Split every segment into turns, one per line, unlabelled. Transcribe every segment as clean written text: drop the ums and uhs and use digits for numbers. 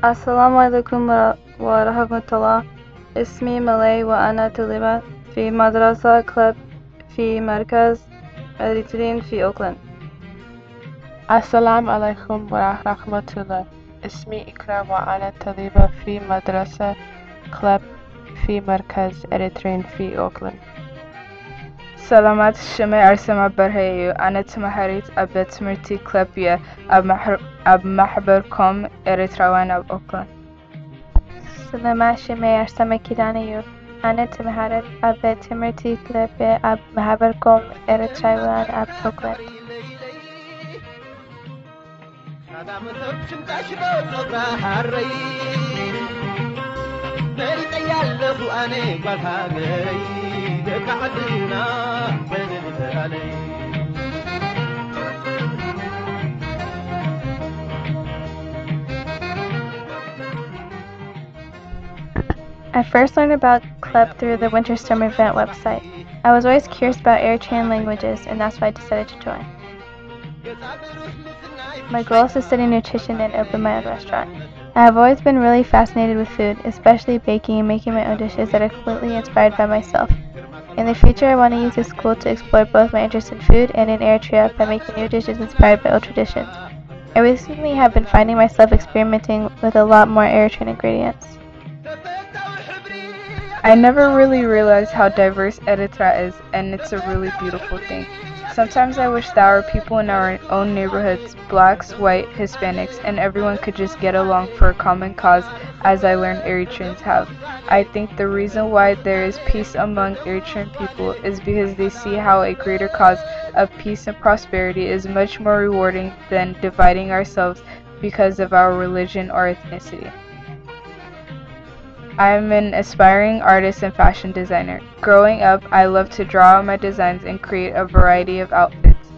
السلام عليكم ورحمة الله. اسمي ملاي وأنا طالبة في مدرسة كليب في مركز إريترين في أوكلاند.
السلام عليكم ورحمة الله. اسمي إكرام وأنا طالبة في مدرسة CLEP في مركز إريترين في أوكلاند.
سلامات الشمي أرسم برهيو. أنا تمهريت أب تمرتي كليبية أب محبركم إريتروان أب أوكلاند.
سلامات الشمي أرسم كيدانيو. أنا تمهرت أب تمرتي كليبية أب محبركم إريتروان أب أوكلاند. I first learned about CLEP through the Winter Summer Event website. I was always curious about Eritrean languages, and that's why I decided to join. My goal is to study nutrition and open my own restaurant. I have always been really fascinated with food, especially baking and making my own dishes that are completely inspired by myself. In the future, I want to use this school to explore both my interest in food and in Eritrea by making new dishes inspired by old traditions. I recently have been finding myself experimenting with a lot more Eritrean ingredients.
I never really realized how diverse Eritrea is, and it's a really beautiful thing. Sometimes I wish that our people in our own neighborhoods, blacks, white, Hispanics, and everyone could just get along for a common cause, as I learned Eritreans have. I think the reason why there is peace among Eritrean people is because they see how a greater cause of peace and prosperity is much more rewarding than dividing ourselves because of our religion or ethnicity. I am an aspiring artist and fashion designer. Growing up, I loved to draw on my designs and create a variety of outfits.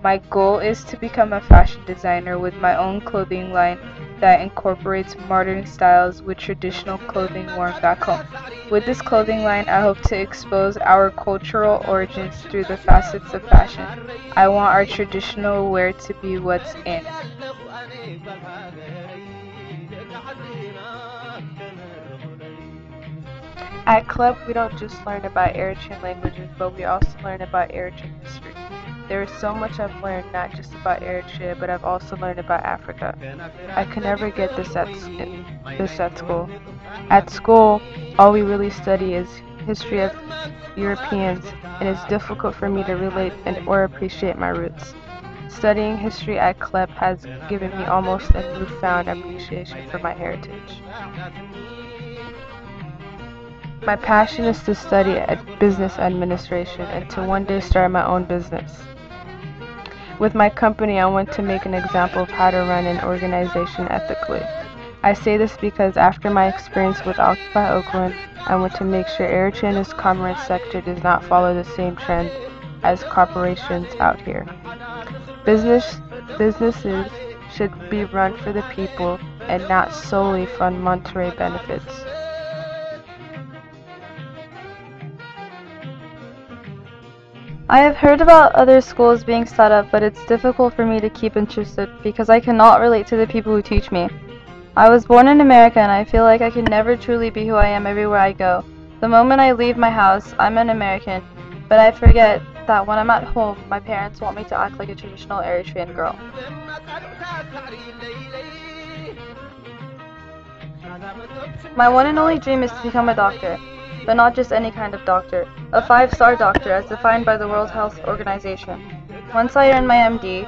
My goal is to become a fashion designer with my own clothing line that incorporates modern styles with traditional clothing worn back home. With this clothing line, I hope to expose our cultural origins through the facets of fashion. I want our traditional wear to be what's in.
At CLEP, we don't just learn about Eritrean languages, but we also learn about Eritrean history. There is so much I've learned, not just about Eritrea, but I've also learned about Africa. I could never get this at school. At school, all we really study is history of Europeans, and it's difficult for me to relate or appreciate my roots. Studying history at CLEP has given me almost a newfound appreciation for my heritage. My passion is to study business administration and to one day start my own business. With my company, I want to make an example of how to run an organization ethically. I say this because after my experience with Occupy Oakland, I want to make sure Eritrea's commerce sector does not follow the same trend as corporations out here. Businesses should be run for the people and not solely for monetary benefits.
I have heard about other schools being set up, but it's difficult for me to keep interested because I cannot relate to the people who teach me. I was born in America and I feel like I can never truly be who I am everywhere I go. The moment I leave my house, I'm an American, but I forget that when I'm at home, my parents want me to act like a traditional Eritrean girl. My one and only dream is to become a doctor, but not just any kind of doctor, a 5-star doctor as defined by the World Health Organization. Once I earn my MD,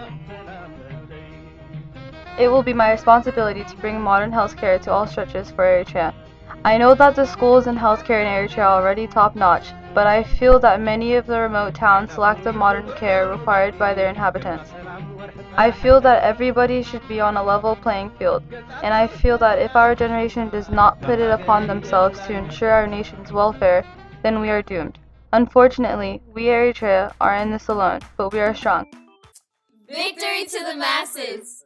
it will be my responsibility to bring modern healthcare to all stretches for Eritrea. I know that the schools and healthcare in Eritrea are already top-notch, but I feel that many of the remote towns lack the modern care required by their inhabitants. I feel that everybody should be on a level playing field, and I feel that if our generation does not put it upon themselves to ensure our nation's welfare, then we are doomed. Unfortunately, we Eritrea are in this alone, but we are strong.
Victory to the masses!